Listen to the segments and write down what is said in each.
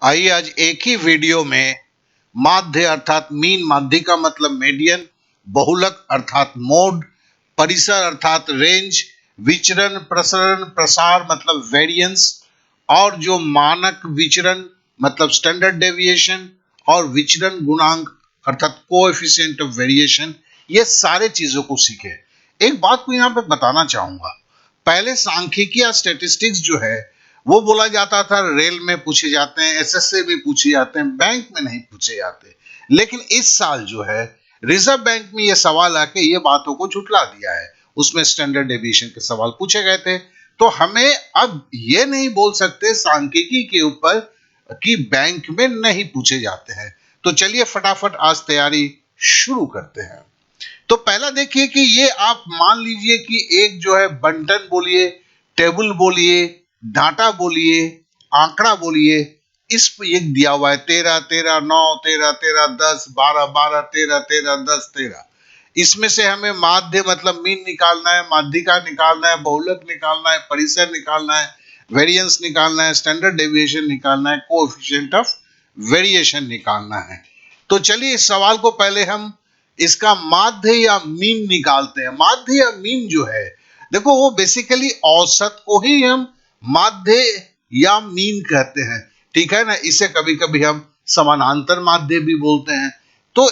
आइए आज एक ही वीडियो में माध्य अर्थात मीन, माध्य का मतलब मीडियन, बहुलक अर्थात मोड, परिसर अर्थात रेंज, विचरण, प्रसरण, प्रसार मतलब वेरिएंस, और जो मानक विचरण मतलब स्टैंडर्ड डेविएशन, और विचरण गुणांक अर्थात कोएफिशिएंट ऑफ वेरिएशन, ये सारे चीजों को सीखे। एक बात को यहाँ पे बताना चाहूंगा, पहले सांख्यिकी या स्टैटिस्टिक्स जो है वो बोला जाता था रेल में पूछे जाते हैं, एसएससी में पूछे जाते हैं, बैंक में नहीं पूछे जाते। लेकिन इस साल जो है रिजर्व बैंक में ये सवाल आके ये बातों को झुठला दिया है। उसमें स्टैंडर्ड डेविएशन के सवाल पूछे गए थे। तो हमें अब ये नहीं बोल सकते सांख्यिकी के ऊपर कि बैंक में नहीं पूछे जाते हैं। तो चलिए फटाफट आज तैयारी शुरू करते हैं। तो पहला देखिए कि ये आप मान लीजिए कि एक जो है बंटन बोलिए, टेबल बोलिए, डाटा बोलिए, आंकड़ा बोलिए, इस पे एक दिया हुआ है 13 13 9 13 13 10 12 12 13 13 10 13। इसमें से हमें माध्य मतलब मीन निकालना है, माध्यिका निकालना है, बहुलक निकालना है, परिसर निकालना है, वेरिएंस निकालना है, स्टैंडर्ड डेविएशन निकालना है, कोएफिशिएंट ऑफ वेरिएशन निकालना है। तो चलिए इस सवाल को पहले हम इसका माध्य या मीन निकालते हैं। माध्य या मीन जो है, देखो वो बेसिकली औसत को ही हम माध्य या मीन कहते हैं, ठीक है ना। इसे कभी कभी हम समानांतर माध्य भी बोलते हैं। तो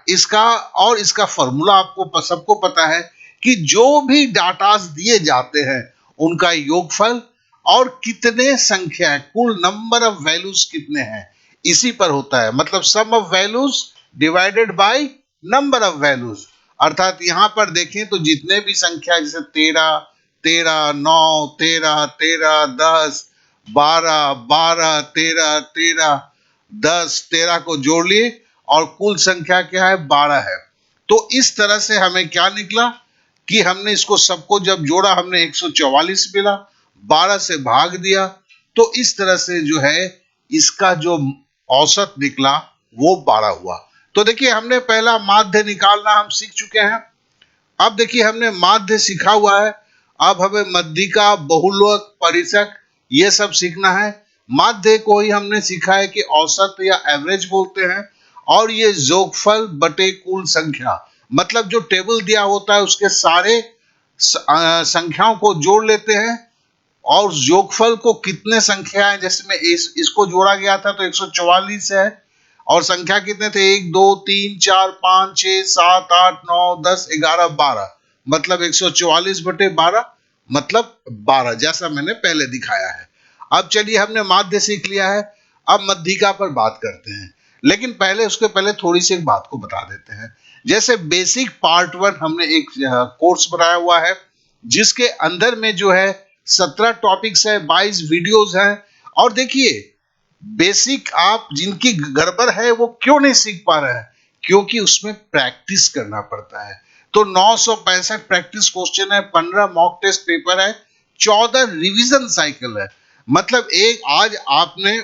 इसका और इसका फॉर्मूला आपको सबको पता है कि जो भी डाटास दिए जाते हैं उनका योगफल और कितने संख्या है, कुल नंबर ऑफ वैल्यूज कितने हैं, इसी पर होता है। मतलब sum of values divided by number of values. अर्थात यहां पर देखें तो जितने भी संख्या जैसे 13 13 9 13 13 10 12 12 13 13 10 13 को जोड़ लिए और कुल संख्या क्या है 12 है। तो इस तरह से हमें क्या निकला कि हमने इसको सबको जब जोड़ा हमने 144 मिला, 12 से भाग दिया, तो इस तरह से जो है इसका जो औसत निकला वो 12 हुआ। तो देखिए हमने पहला माध्य निकालना हम सीख चुके हैं। अब देखिए हमने माध्य सीखा हुआ है, अब हमें मध्यिका, बहुलक, परिसक ये सब सीखना है। माध्य को ही हमने सीखा है कि औसत या एवरेज बोलते हैं, और ये जोगफल बटे कुल संख्या, मतलब जो टेबल दिया होता है उसके सारे संख्याओं को जोड़ लेते हैं और योगफल को कितने संख्या है, जैसे में इसको जोड़ा गया था तो 144 है, और संख्या कितने थे 1 2 3 4 5 6 7 8 9 10 11 12, मतलब 144 बटे 12 मतलब 12, जैसा मैंने पहले दिखाया है। अब चलिए हमने माध्य सीख लिया है, अब मध्यिका पर बात करते हैं। लेकिन पहले उसके पहले थोड़ी सी एक बात को बता देते हैं। जैसे बेसिक पार्ट 1 हमने एक कोर्स बनाया हुआ है जिसके अंदर में जो है 17 टॉपिक्स है, 22 वीडियोस हैं। और देखिए बेसिक आप जिनकी गड़बड़ है वो क्यों नहीं सीख पा रहे हैं, क्योंकि उसमें प्रैक्टिस करना पड़ता है। तो 965 प्रैक्टिस क्वेश्चन है, 15 मॉक टेस्ट पेपर है, 14 रिवीजन साइकिल है। मतलब एक आज आपने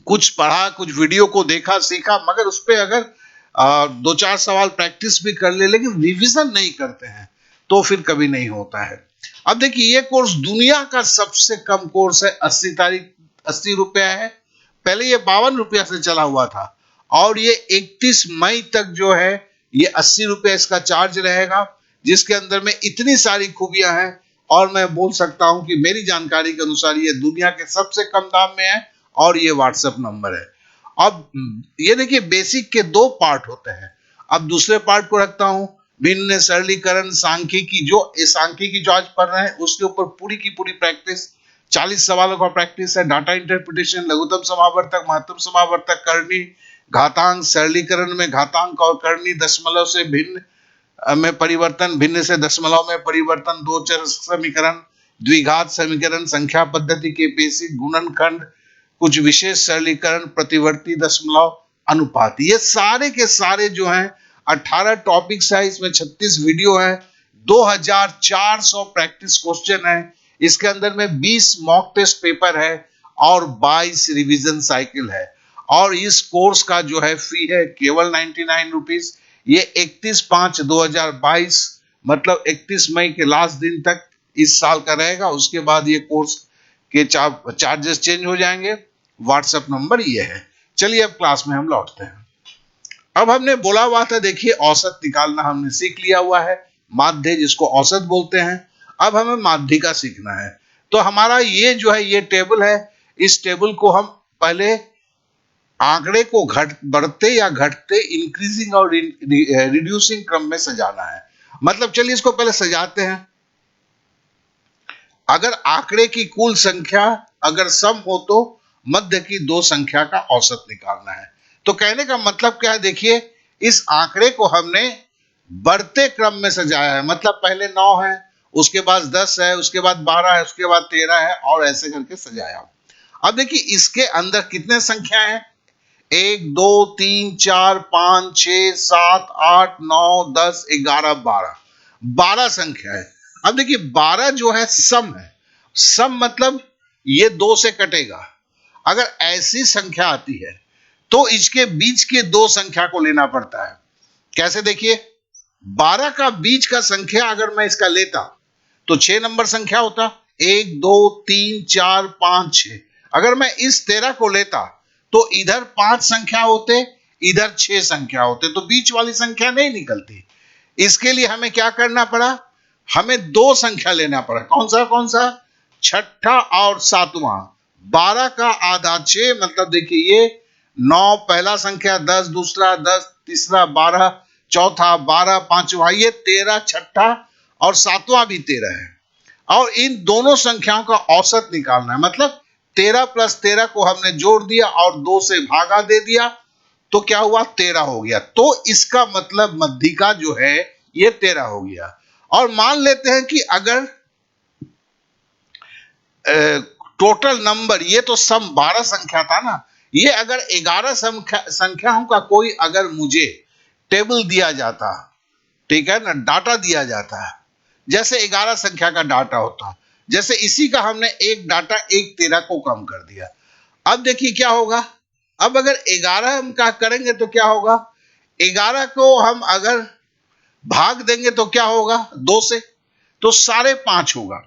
कुछ पढ़ा, कुछ वीडियो को देखा, सीखा, मगर उस पर अगर दो चार सवाल प्रैक्टिस भी कर ले लेकिन रिवीजन नहीं करते हैं तो फिर कभी नहीं होता है। अब देखिए ये कोर्स दुनिया का सबसे कम कोर्स है, 80 रुपया है। पहले ये 52 रुपया से चला हुआ था, और ये 31 मई तक जो है ये 80 रुपया इसका चार्ज रहेगा, जिसके अंदर में इतनी सारी खूबियां हैं। और मैं बोल सकता हूं कि मेरी जानकारी के अनुसार ये दुनिया के सबसे कम दाम में है, और ये व्हाट्सएप नंबर है। अब ये देखिए बेसिक के 2 पार्ट होते हैं। अब दूसरे पार्ट को रखता हूं भिन्न, सरलीकरण, सांख्यिकी। जो सांख्यिकी जो आज पढ़ रहे हैं उसके ऊपर पूरी की पूरी प्रैक्टिस, 40 सवालों का प्रैक्टिस है। डाटा इंटरप्रिटेशन, लघुत्तम समावर्तक, महत्तम समावर्तक, करनी, घातांक, सरलीकरण में घातांक और करनी, दशमलव से भिन्न में परिवर्तन, भिन्न से दशमलव में परिवर्तन, दो चर समीकरण, द्विघात समीकरण, संख्या पद्धति के बेसिक, गुणनखंड, कुछ विशेष सरलीकरण, प्रतिवर्ती दशमलव, अनुपात, ये सारे के सारे जो हैं 18 टॉपिक्स है। इसमें 36 वीडियो है, 2400 प्रैक्टिस क्वेश्चन है। इसके अंदर में 20 मॉक टेस्ट पेपर है और 22 रिवीजन साइकिल है। और इस कोर्स का जो है फी है केवल 99 रुपीज। ये 31/5/2022 मतलब 31 मई के लास्ट दिन तक इस साल का रहेगा। उसके बाद ये कोर्स के चार्जेस चेंज हो जाएंगे। व्हाट्सएप नंबर ये है। चलिए अब क्लास में हम लौटते हैं। अब हमने बोला हुआ था, देखिए औसत निकालना हमने सीख लिया हुआ है, माध्य जिसको औसत बोलते हैं। अब हमें माध्यिका सीखना है। तो हमारा ये जो है ये टेबल है, इस टेबल को हम पहले आंकड़े को बढ़ते या घटते इंक्रीजिंग और रिड्यूसिंग क्रम में सजाना है। मतलब चलिए इसको पहले सजाते हैं। अगर आंकड़े की कुल संख्या अगर सम हो तो मध्य की दो संख्या का औसत निकालना है। तो कहने का मतलब क्या है, देखिए इस आंकड़े को हमने बढ़ते क्रम में सजाया है। मतलब पहले 9 है, उसके बाद 10 है, उसके बाद 12 है, उसके बाद 13 है, और ऐसे करके सजाया। अब देखिए इसके अंदर कितने संख्या है, 1 2 3 4 5 6 7 8 9 10 11 12, 12 संख्या है। अब देखिए 12 जो है सम है। सम मतलब ये 2 से कटेगा। अगर ऐसी संख्या आती है तो इसके बीच के दो संख्या को लेना पड़ता है। कैसे, देखिए 12 का बीच का संख्या अगर मैं इसका लेता तो 6 नंबर संख्या होता, 1 2 3 4 5 6। अगर मैं इस 13 को लेता तो इधर 5 संख्या होते, इधर 6 संख्या होते, तो बीच वाली संख्या नहीं निकलती। इसके लिए हमें क्या करना पड़ा, हमें दो संख्या लेना पड़ा। कौन सा, छठा और सातवां। 12 का आधा 6, मतलब देखिए ये 9 पहला संख्या, 10 दूसरा, 10 तीसरा, 12 चौथा, 12 पांचवा, ये 13 छठा और सातवां भी 13 है। और इन दोनों संख्याओं का औसत निकालना है। मतलब 13 प्लस 13 को हमने जोड़ दिया और 2 से भागा दे दिया, तो क्या हुआ, 13 हो गया। तो इसका मतलब मध्यिका जो है ये 13 हो गया। और मान लेते हैं कि अगर टोटल नंबर, ये तो सम 12 संख्या था ना, ये अगर 11 संख्याओं का कोई अगर मुझे टेबल दिया जाता, ठीक है ना, डाटा दिया जाता है, जैसे 11 संख्या का डाटा होता, जैसे इसी का हमने एक डाटा 1 13 को कम कर दिया। अब देखिए क्या होगा, अब अगर 11 हम का करेंगे तो क्या होगा, 11 को हम अगर भाग देंगे तो क्या होगा, 2 से, तो 5.5 होगा।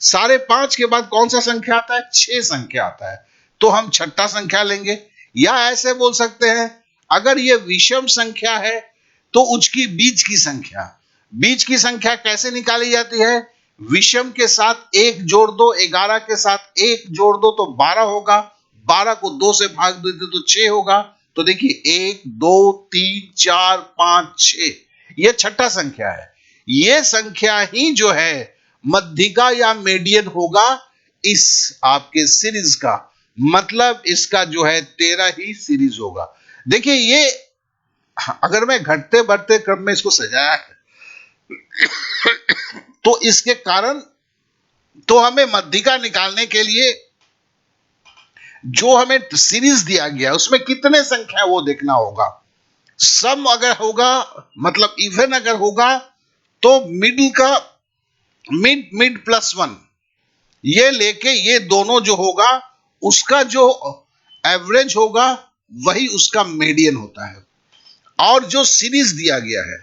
5.5 के बाद कौन सा संख्या आता है, 6 संख्या आता है, तो हम छठा संख्या लेंगे। या ऐसे बोल सकते हैं, अगर ये विषम संख्या है तो उसकी बीच की संख्या, बीच की संख्या कैसे निकाली जाती है, विषम के साथ 1 जोड़ दो, 11 के साथ 1 जोड़ दो तो 12 होगा, 12 को 2 से भाग देते तो 6 होगा। तो देखिए 1 2 3 4 5 6, ये छठा संख्या है। ये संख्या ही जो है मध्यिका या मीडियन होगा इस आपके सीरीज का। मतलब इसका जो है 13 ही सीरीज होगा। देखिए ये अगर मैं घटते बढ़ते क्रम में इसको सजाया है तो इसके कारण, तो हमें मध्यिका निकालने के लिए जो हमें सीरीज दिया गया उसमें कितने संख्या वो देखना होगा। सम अगर होगा, मतलब इवन अगर होगा, तो मिडिल का मिड प्लस 1 ये लेके ये दोनों जो होगा उसका जो एवरेज होगा वही उसका मीडियन होता है। और जो सीरीज दिया गया है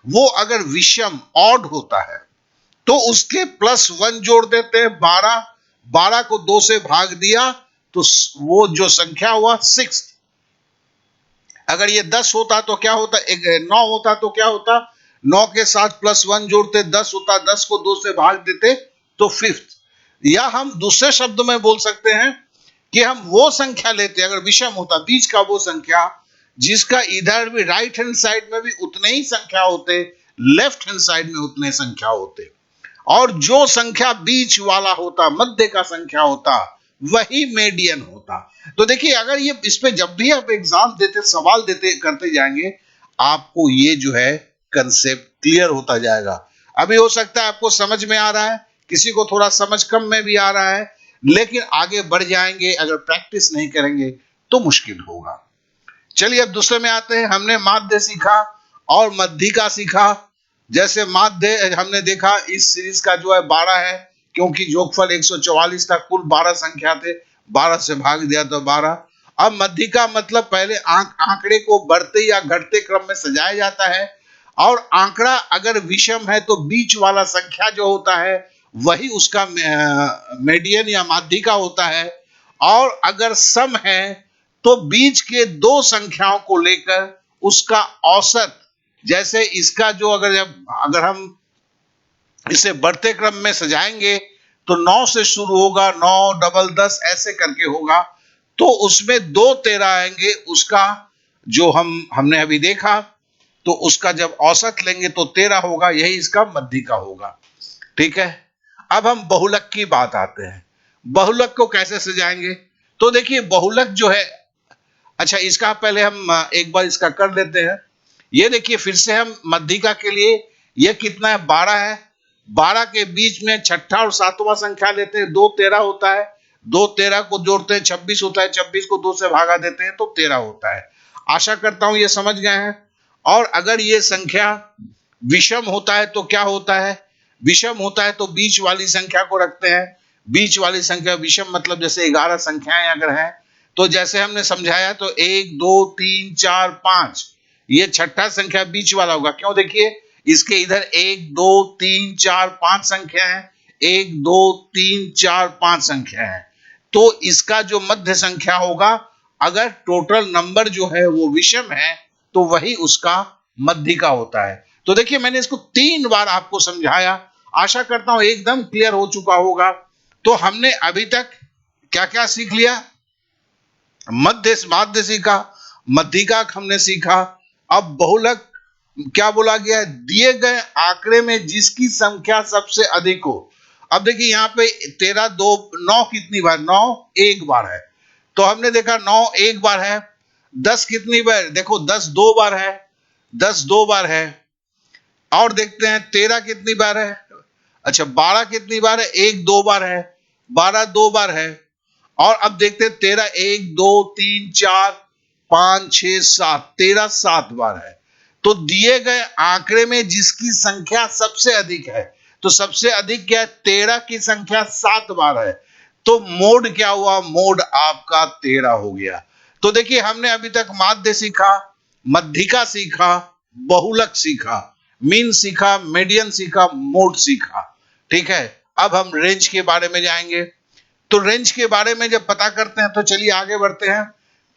वो अगर विषम ऑड होता है तो उसके +1 जोड़ देते हैं, 12, 12 को 2 से भाग दिया तो वो जो संख्या हुआ 6। अगर ये 10 होता तो क्या होता, 9 होता तो क्या होता, 9 के साथ +1 जोड़ते 10 होता, 10 को 2 से भाग देते तो 5th। या हम दूसरे शब्द में बोल सकते हैं कि हम वो संख्या लेते, अगर विषम होता, बीच का वो संख्या जिसका इधर भी राइट हैंड साइड में भी उतने ही संख्या होते, लेफ्ट हैंड साइड में उतने संख्या होते, और जो संख्या बीच वाला होता, मध्य का संख्या होता, वही मीडियन होता। तो देखिए अगर ये इस पे जब भी आप एग्जाम देते, सवाल देते करते जाएंगे, आपको ये जो है कंसेप्ट क्लियर होता जाएगा। अभी हो सकता है आपको समझ में आ रहा है, किसी को थोड़ा समझ कम में भी आ रहा है, लेकिन आगे बढ़ जाएंगे अगर प्रैक्टिस नहीं करेंगे तो मुश्किल होगा। चलिए अब दूसरे में आते हैं। हमने माध्य सीखा और मध्यिका सीखा। जैसे माध्य हमने देखा इस सीरीज का जो है 12 है, क्योंकि योगफल 144 था, कुल 12 संख्या थे, 12 से भाग दिया तो 12। अब मध्यिका मतलब पहले आंकड़े को बढ़ते या घटते क्रम में सजाया जाता है, और आंकड़ा अगर विषम है तो बीच वाला संख्या जो होता है वही उसका मीडियन या माध्यिका होता है। और अगर सम है तो बीच के दो संख्याओं को लेकर उसका औसत, जैसे इसका जो अगर हम इसे बढ़ते क्रम में सजाएंगे तो 9 से शुरू होगा, 9 डबल 10 ऐसे करके होगा, तो उसमें 2 13 आएंगे, उसका जो हमने अभी देखा, तो उसका जब औसत लेंगे तो 13 होगा, यही इसका मध्यिका होगा। ठीक है, अब हम बहुलक की बात आते हैं। बहुलक को कैसे सजाएंगे? तो देखिए बहुलक जो है, अच्छा इसका पहले हम एक बार इसका कर लेते हैं। ये देखिए फिर से हम मध्यिका के लिए, ये कितना है? 12 है। 12 के बीच में छठा और सातवां संख्या लेते हैं, 2 13 होता है, 2 13 को जोड़ते हैं 26 होता है, 26 को 2 से भागा देते हैं तो 13 होता है। आशा करता हूं ये समझ गए हैं। और अगर ये संख्या विषम होता है तो क्या होता है? विषम होता है तो बीच वाली संख्या को रखते हैं। बीच वाली संख्या विषम मतलब जैसे 11 संख्याएं अगर हैं तो जैसे हमने समझाया, तो 1 2 3 4 5, ये छठा संख्या बीच वाला होगा। क्यों? देखिए इसके इधर 1 2 3 4 5 संख्या है, 1 2 3 4 5 संख्या है, तो इसका जो मध्य संख्या होगा, अगर टोटल नंबर जो है वो विषम है तो वही उसका मध्यिका होता है। तो देखिए मैंने इसको 3 बार आपको समझाया, आशा करता हूं एकदम क्लियर हो चुका होगा। तो हमने अभी तक क्या क्या सीख लिया? माध्य सीखा, मध्यिका हमने सीखा। अब बहुलक क्या बोला गया है? दिए गए आंकड़े में जिसकी संख्या सबसे अधिक हो। अब देखिए यहाँ पे 13 2 9 कितनी बार? 9 एक बार है, तो हमने देखा 9 एक बार है। 10 कितनी बार? देखो 10 2 बार है, 10 2 बार है। और देखते हैं 13 कितनी बार है? अच्छा 12 कितनी बार है? 1 2 बार है, 12 2 बार है। और अब देखते हैं 13 1 2 3 4 5 6 7, 13 7 बार है। तो दिए गए आंकड़े में जिसकी संख्या सबसे अधिक है, तो सबसे अधिक क्या है? 13 की संख्या 7 बार है, तो मोड क्या हुआ? मोड आपका 13 हो गया। तो देखिए हमने अभी तक माध्य सीखा, मध्यिका सीखा, बहुलक सीखा, मीन सीखा, मीडियन सीखा, मोड सीखा। ठीक है, अब हम रेंज के बारे में जाएंगे। तो रेंज के बारे में जब पता करते हैं तो चलिए आगे बढ़ते हैं।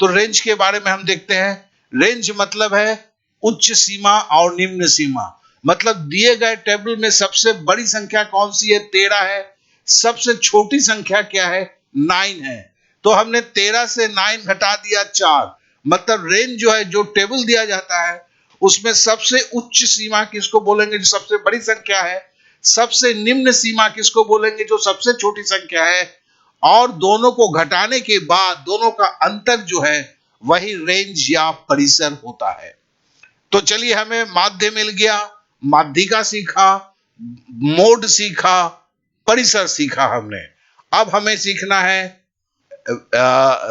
तो रेंज के बारे में हम देखते हैं। रेंज मतलब है उच्च सीमा और निम्न सीमा। मतलब दिए गए टेबल में सबसे बड़ी संख्या कौन सी है? 13 है। सबसे छोटी संख्या क्या है? 9 है। तो हमने 13 से 9 घटा दिया 4। मतलब रेंज जो है, जो टेबल दिया जाता है उसमें सबसे उच्च सीमा किसको बोलेंगे? जो सबसे बड़ी संख्या है। सबसे निम्न सीमा किसको बोलेंगे? जो सबसे छोटी संख्या है। और दोनों को घटाने के बाद दोनों का अंतर जो है वही रेंज या परिसर होता है। तो चलिए हमें माध्य मिल गया, माध्यिका सीखा, मोड सीखा, परिसर सीखा हमने। अब हमें सीखना है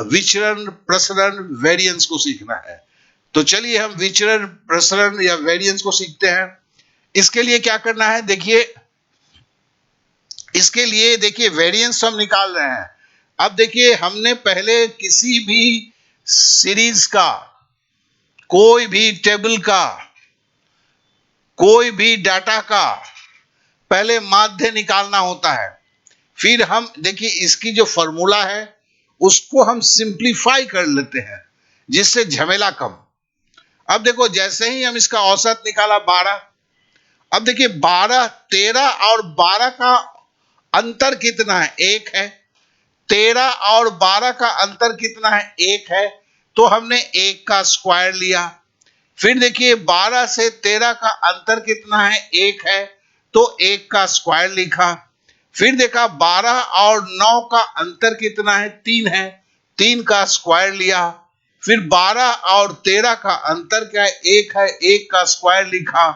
विचरण, प्रसरण, वेरिएंस को सीखना है। तो चलिए हम विचरण, प्रसरण या वेरिएंस को सीखते हैं। इसके लिए क्या करना है? देखिए इसके लिए देखिए वेरिएंस हम निकाल रहे हैं। अब देखिए हमने पहले किसी भी सीरीज का, कोई भी टेबल का, कोई भी डाटा का पहले माध्य निकालना होता है। फिर हम देखिए इसकी जो फॉर्मूला है उसको हम सिंप्लीफाई कर लेते हैं, जिससे झमेला कम। अब देखो जैसे ही हम इसका औसत निकाला 12। अब देखिए 12, 13 और 12 का अंतर कितना है? 1 है। 13 और 12 का अंतर कितना है? 1 है। तो हमने 1 का स्क्वायर लिया। फिर देखिए 12 से 13 का अंतर कितना है? 1 है, तो 1 का स्क्वायर लिखा। फिर देखा 12 और 9 का अंतर कितना है? 3 है, 3 का स्क्वायर लिया। फिर 12 और 13 का अंतर क्या है? 1 है, 1 का स्क्वायर लिखा।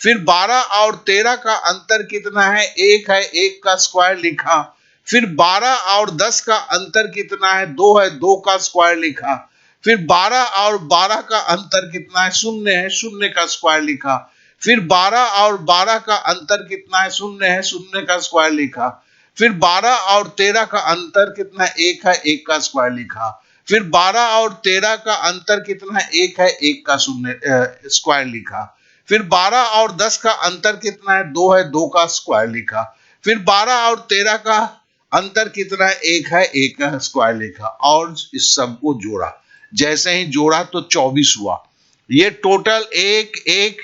फिर 12 और 13 का अंतर कितना है? 1 है, 1 का स्क्वायर लिखा। फिर 12 और 10 का अंतर कितना है? 2 है, 2 का स्क्वायर लिखा। फिर 12 और 12 का अंतर कितना है? 0 है, 0 का स्क्वायर लिखा। फिर 12 और 12 का अंतर कितना है? 0 है, 0 का स्क्वायर लिखा। फिर 12 और 13 का अंतर कितना है? 1 है, 1 का स्क्वायर लिखा। फिर 12 और 13 का अंतर कितना है? 1 है, 1 का स्क्वायर लिखा। फिर 12 और 10 का अंतर कितना है? 2 है, 2 का स्क्वायर लिखा। फिर 12 और 13 का अंतर कितना है? एक है, एक का स्क्वायर लिखा और इस सबको जोड़ा, जैसे ही जोड़ा तो 24 हुआ। ये टोटल एक एक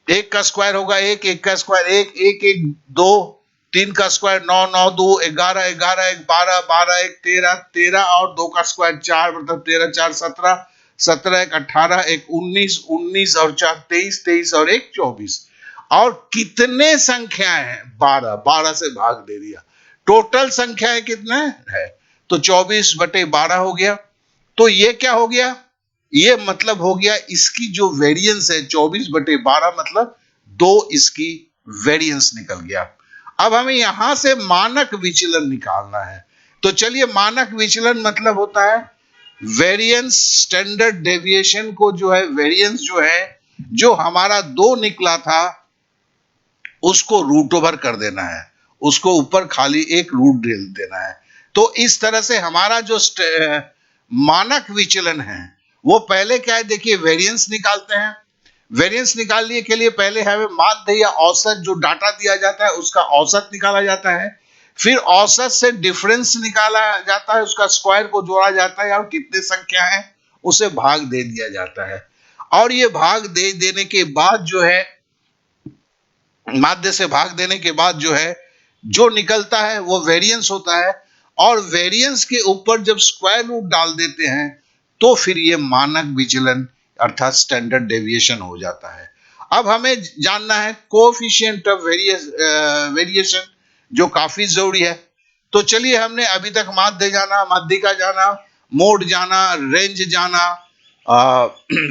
एक का स्क्वायर होगा एक, एक का स्क्वायर एक, एक एक दो, तीन का स्क्वायर नौ, नौ दो 11, 11 एक 12, 12 एक 13, 13 और दो का स्क्वायर 4, मतलब 13 4 17, 17 एक 18, एक 19, 19 और 4 23, 23 और एक 24। और कितने संख्याएं हैं? 12, 12 से भाग दे दिया। टोटल संख्याएं कितने है? तो 24/12 हो गया। तो ये क्या हो गया? ये मतलब हो गया इसकी जो वेरिएंस है 24/12, मतलब 2 इसकी वेरिएंस निकल गया। अब हमें यहां से मानक विचलन निकालना है। तो चलिए, मानक विचलन मतलब होता है वेरिएंस, स्टैंडर्ड डेविएशन को जो है, वेरिएंस जो है, जो हमारा 2 निकला था उसको रूट ओवर कर देना है, उसको ऊपर खाली एक रूट दे देना है। तो इस तरह से हमारा जो मानक विचलन है वो पहले क्या है, देखिए वेरिएंस निकालते हैं। वेरिएंस निकालने के लिए पहले हमें माध्य या औसत, जो डाटा दिया जाता है उसका औसत निकाला जाता है। फिर औसत से डिफरेंस निकाला जाता है, उसका स्क्वायर को जोड़ा जाता है और कितनी संख्या है उसे भाग दे दिया जाता है। और ये भाग दे देने के बाद जो है, माध्य से भाग देने के बाद जो है, जो निकलता है वो वेरिएंस होता है। और वेरिएंस के ऊपर जब स्क्वायर रूट डाल देते हैं तो फिर ये मानक विचलन अर्थात स्टैंडर्ड डेविएशन हो जाता है। अब हमें जानना है कोएफिशिएंट ऑफ वेरिएशन, जो काफी जरूरी है। तो चलिए, हमने अभी तक माध्य जाना, माध्यिका जाना, मोड जाना, रेंज जाना,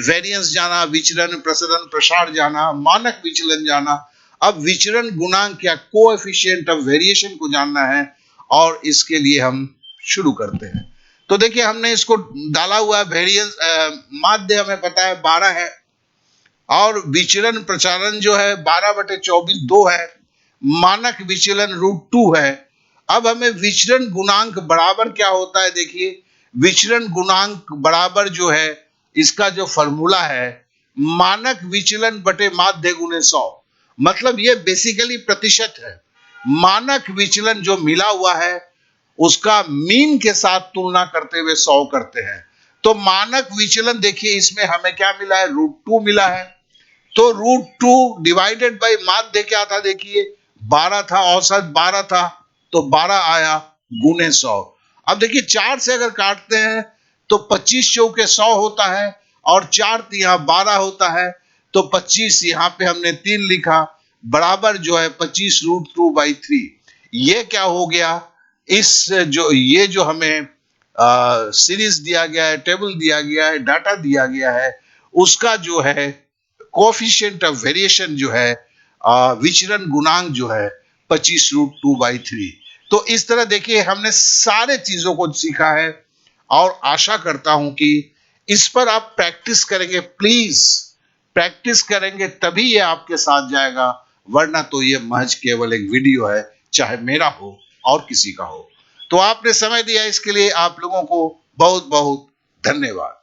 वेरिएंस जाना, विचलन, प्रसरण, प्रसार जाना, मानक विचलन जाना। अब विचरण गुणांक या कोएफिशिएंट ऑफ वेरिएशन को जानना है और इसके लिए हम शुरू करते हैं। तो देखिए, हमने इसको डाला हुआ है वेरिएंस, माध्य हमें पता है 12 है और विचलन प्रचालन जो है 12/24 2 है, मानक विचलन √2 है। अब हमें विचलन गुणांक बराबर क्या होता है? देखिए, विचलन गुणांक बराबर जो है, इसका जो फॉर्मूला है मानक विचलन बटे माध्य गुणे 100, मतलब ये बेसिकली प्रतिशत है। मानक विचलन जो मिला हुआ है उसका मीन के साथ तुलना करते हुए 100 करते हैं। तो मानक विचलन देखिए, इसमें हमें क्या मिला है? √2 मिला है। तो √2 डिवाइडेड बाई माध्य क्या था? देखिए 12 था, औसत 12 था, तो 12 आया गुने 100। अब देखिए 4 से अगर काटते हैं तो 25 चौके 100 होता है और 4 यहाँ 12 होता है, तो 25 यहाँ पे हमने 3 लिखा, बराबर जो है 25 √2/3। ये क्या हो गया? इस जो ये जो हमें सीरीज दिया गया है, टेबल दिया गया है, डाटा दिया गया है, उसका जो है कोएफिशिएंट ऑफ वेरिएशन जो है, विचलन गुणांक जो है 25 √2/3। तो इस तरह देखिए हमने सारे चीजों को सीखा है और आशा करता हूं कि इस पर आप प्रैक्टिस करेंगे। प्लीज प्रैक्टिस करेंगे तभी ये आपके साथ जाएगा, वरना तो ये महज केवल एक वीडियो है, चाहे मेरा हो और किसी का हो। तो आपने समय दिया, इसके लिए आप लोगों को बहुत बहुत धन्यवाद।